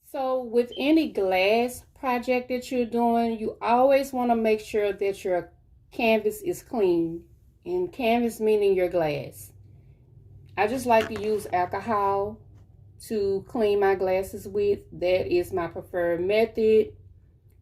So with any glass project that you're doing, you always want to make sure that your canvas is clean. And canvas meaning your glass. I just like to use alcohol to clean my glasses with. That is my preferred method.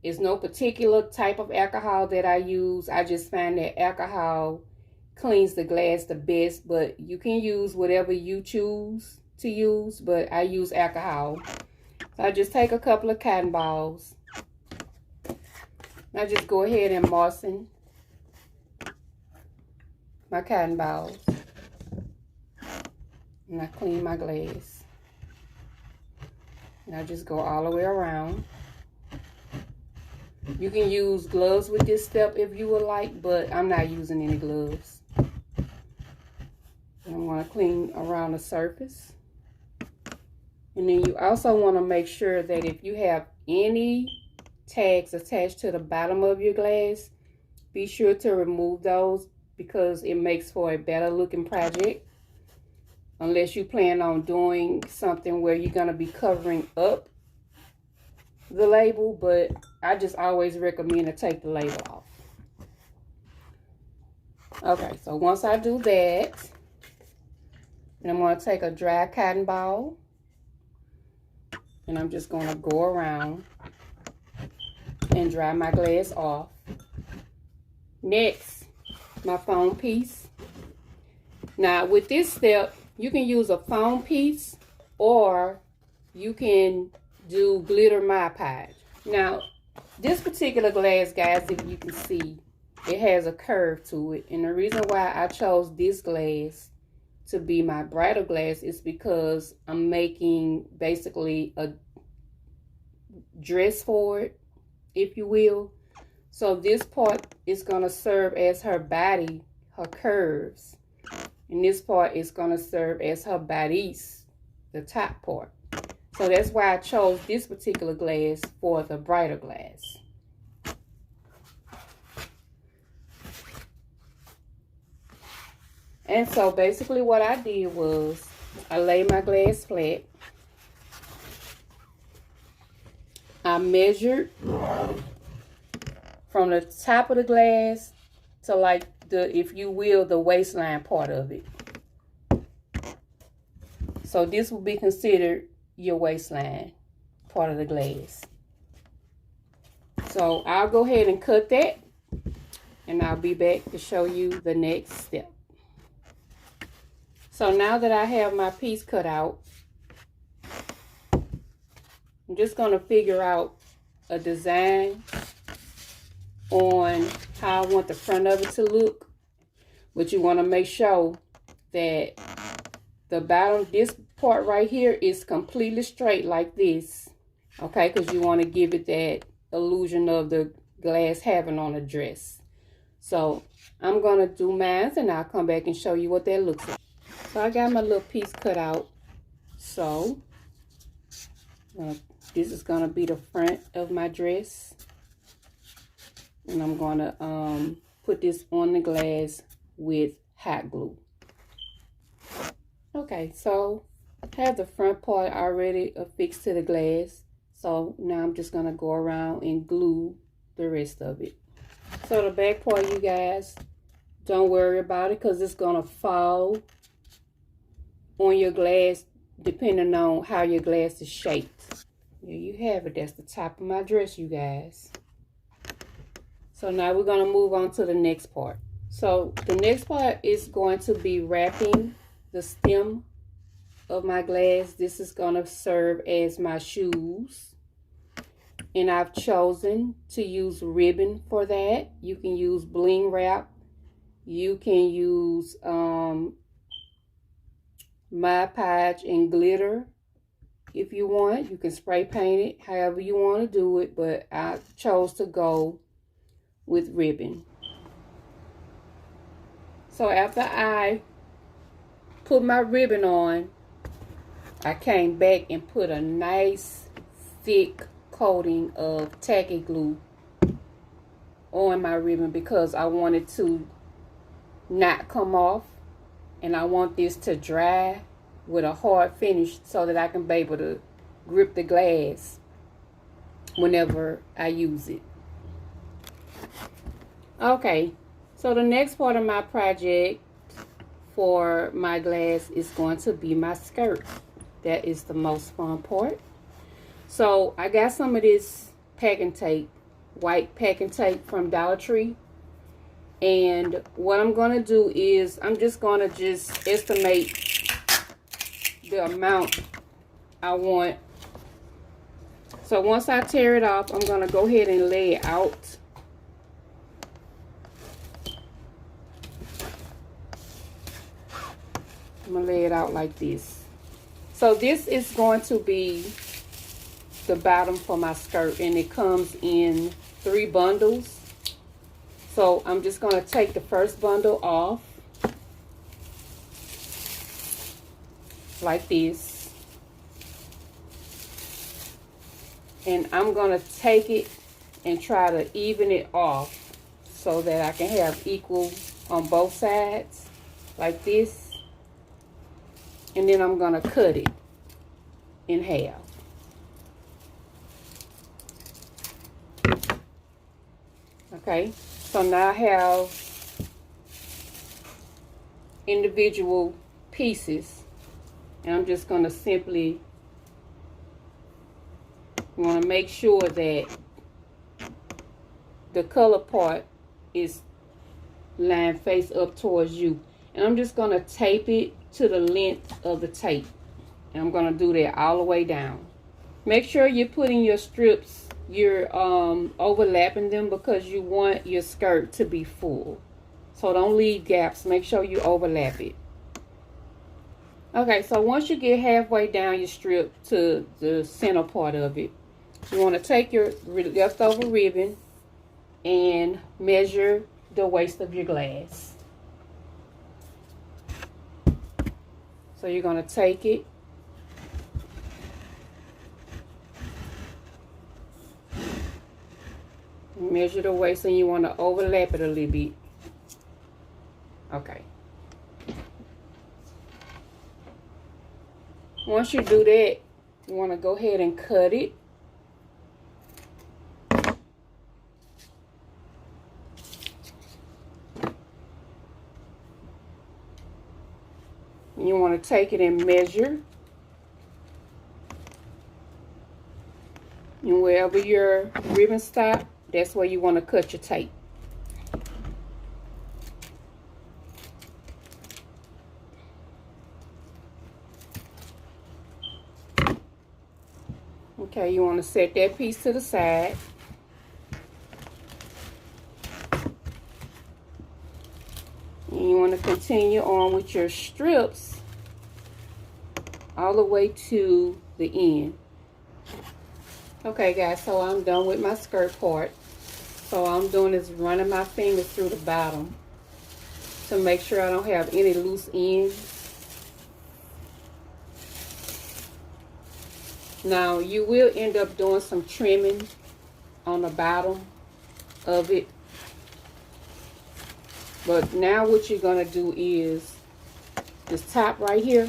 There's no particular type of alcohol that I use. I just find that alcohol cleans the glass the best, but you can use whatever you choose to use, but I use alcohol. So I just take a couple of cotton balls. I just go ahead and moisten my cotton balls. And I clean my glass. And I just go all the way around. You can use gloves with this step if you would like, but I'm not using any gloves. And I want to clean around the surface. And then you also want to make sure that if you have any tags attached to the bottom of your glass, be sure to remove those because it makes for a better looking project. Unless you plan on doing something where you're going to be covering up the label, but I just always recommend to take the label off. Okay, so once I do that, then I'm going to take a dry cotton ball and I'm just going to go around and dry my glass off. Next, my foam piece. Now with this step, you can use a foam piece or you can do glitter Mod Podge. Now this particular glass, guys, if you can see, it has a curve to it, and the reason why I chose this glass to be my bridal glass is because I'm making basically a dress for it, if you will. So this part is going to serve as her body, her curves, and this part is going to serve as her bodice, the top part. So that's why I chose this particular glass for the bridal glass. And so basically what I did was I laid my glass flat. I measured from the top of the glass to like the, if you will, the waistline part of it. So this will be considered your waistline part of the glass. So I'll go ahead and cut that and I'll be back to show you the next step. So now that I have my piece cut out, I'm just going to figure out a design on how I want the front of it to look. But you want to make sure that the bottom, this part right here, is completely straight like this. Okay, because you want to give it that illusion of the glass having on a dress. So I'm going to do mine and I'll come back and show you what that looks like. So I got my little piece cut out. So this is going to be the front of my dress. And I'm going to put this on the glass with hot glue. Okay, so I have the front part already affixed to the glass. So now I'm just going to go around and glue the rest of it. So the back part, you guys, don't worry about it because it's going to fall on your glass depending on how your glass is shaped. There you have it. That's the top of my dress, you guys. So now we're going to move on to the next part. So the next part is going to be wrapping the stem of my glass. This is going to serve as my shoes. And I've chosen to use ribbon for that. You can use bling wrap. You can use Mod Podge and glitter if you want. You can spray paint it however you want to do it, but I chose to go with ribbon. So after I put my ribbon on, I came back and put a nice thick coating of tacky glue on my ribbon because I wanted to not come off, and I want this to dry with a hard finish so that I can be able to grip the glass whenever I use it. Okay, so the next part of my project for my glass is going to be my skirt. That is the most fun part. So I got some of this packing tape, white packing tape from Dollar Tree. And what I'm going to do is I'm just going to estimate the amount I want. So once I tear it off, I'm going to go ahead and lay it out. I'm going to lay it out like this. So this is going to be the bottom for my skirt, and it comes in 3 bundles. So I'm just going to take the first bundle off like this, and I'm going to take it and try to even it off so that I can have equal on both sides like this. And then I'm going to cut it in half. Okay, so now I have individual pieces, and I'm just going to simply want to make sure that the color part is lined face up towards you. And I'm just going to tape it to the length of the tape. And I'm going to do that all the way down. Make sure you're putting your strips, you're overlapping them, because you want your skirt to be full. So don't leave gaps. Make sure you overlap it. Okay, so once you get halfway down your strip to the center part of it, you want to take your leftover ribbon and measure the waist of your glass. So you're going to take it, measure the waist, and you want to overlap it a little bit. Okay. Once you do that, you want to go ahead and cut it. You want to take it and measure. And wherever your ribbon stop, that's where you want to cut your tape. Okay, you want to set that piece to the side. And you want to continue on with your strips all the way to the end. Okay guys, so I'm done with my skirt part. So all I'm doing is running my fingers through the bottom to make sure I don't have any loose ends. Now you will end up doing some trimming on the bottom of it. But now what you're going to do is this top right here,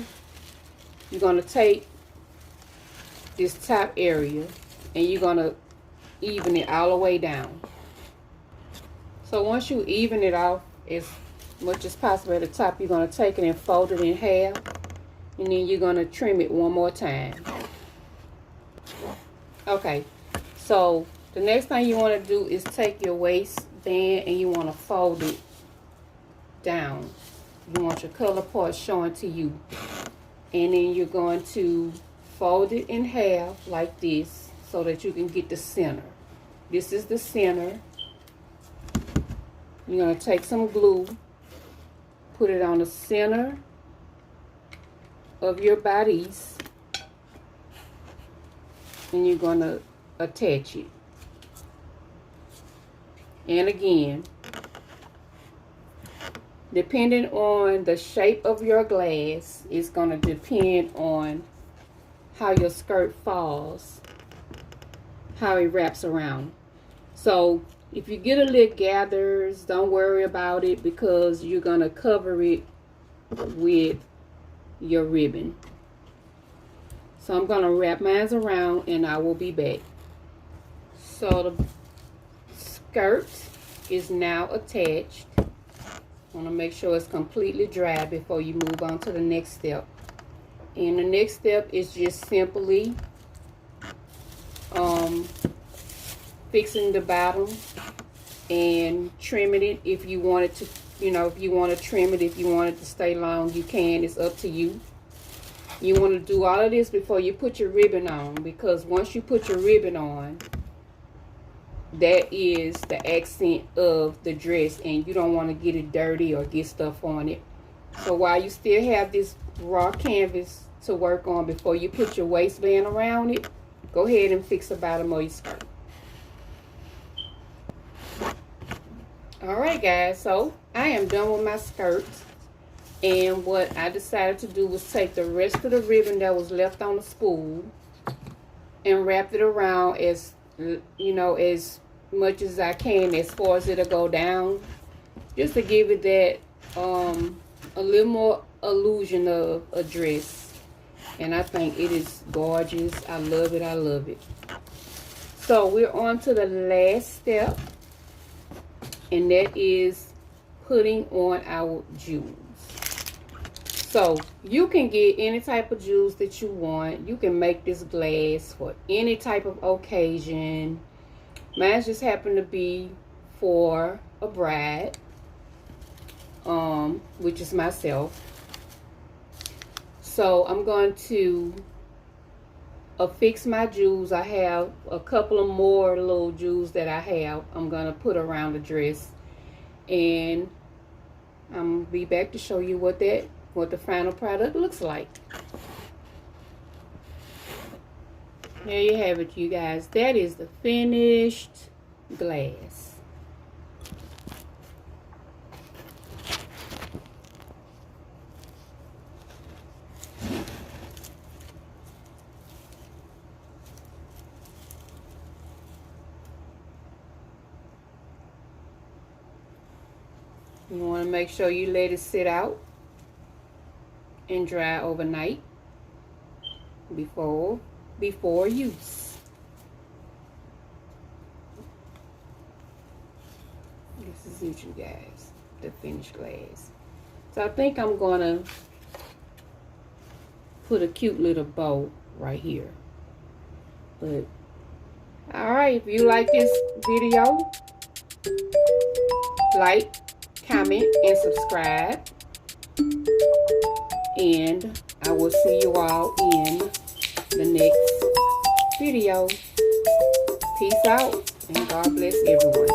you're going to take this top area and you're going to even it all the way down. So once you even it off as much as possible at the top, you're going to take it and fold it in half, and then you're going to trim it one more time. Okay, so the next thing you want to do is take your waistband and you want to fold it down. You want your color part showing to you, and then you're going to fold it in half like this so that you can get the center. This is the center. You're going to take some glue, put it on the center of your bodice, and you're going to attach it. And again, depending on the shape of your glass, it's going to depend on how your skirt falls, how it wraps around. So if you get a little gathers, don't worry about it, because you're going to cover it with your ribbon. So I'm going to wrap mine around and I will be back. So the skirt is now attached. I want to make sure it's completely dry before you move on to the next step. And the next step is just simply fixing the bottom and trimming it. If you want it to, if you want to trim it, if you want it to stay long, you can. It's up to you. You want to do all of this before you put your ribbon on, because once you put your ribbon on, that is the accent of the dress, and you don't want to get it dirty or get stuff on it. So while you still have this raw canvas to work on before you put your waistband around it, go ahead and fix the bottom of your skirt. Alright guys, so I am done with my skirt. And what I decided to do was take the rest of the ribbon that was left on the spool and wrap it around as much as I can, as far as it'll go down, just to give it that a little more illusion of a dress. And I think it is gorgeous. I love it. I love it. So we're on to the last step, and that is putting on our jewels. So you can get any type of jewels that you want. You can make this glass for any type of occasion. Mine just happened to be for a bride, which is myself. So I'm going to affix my jewels. I have a couple of more little jewels that I'm going to put around the dress. And I'm going to be back to show you what the final product looks like. There you have it, you guys. That is the finished glass. You want to make sure you let it sit out and dry overnight before use. This is it, you guys, the finished glass. So I think I'm gonna put a cute little bow right here. But alright, if you like this video, like, comment, and subscribe. And I will see you all in the next video. Peace out, and God bless everyone.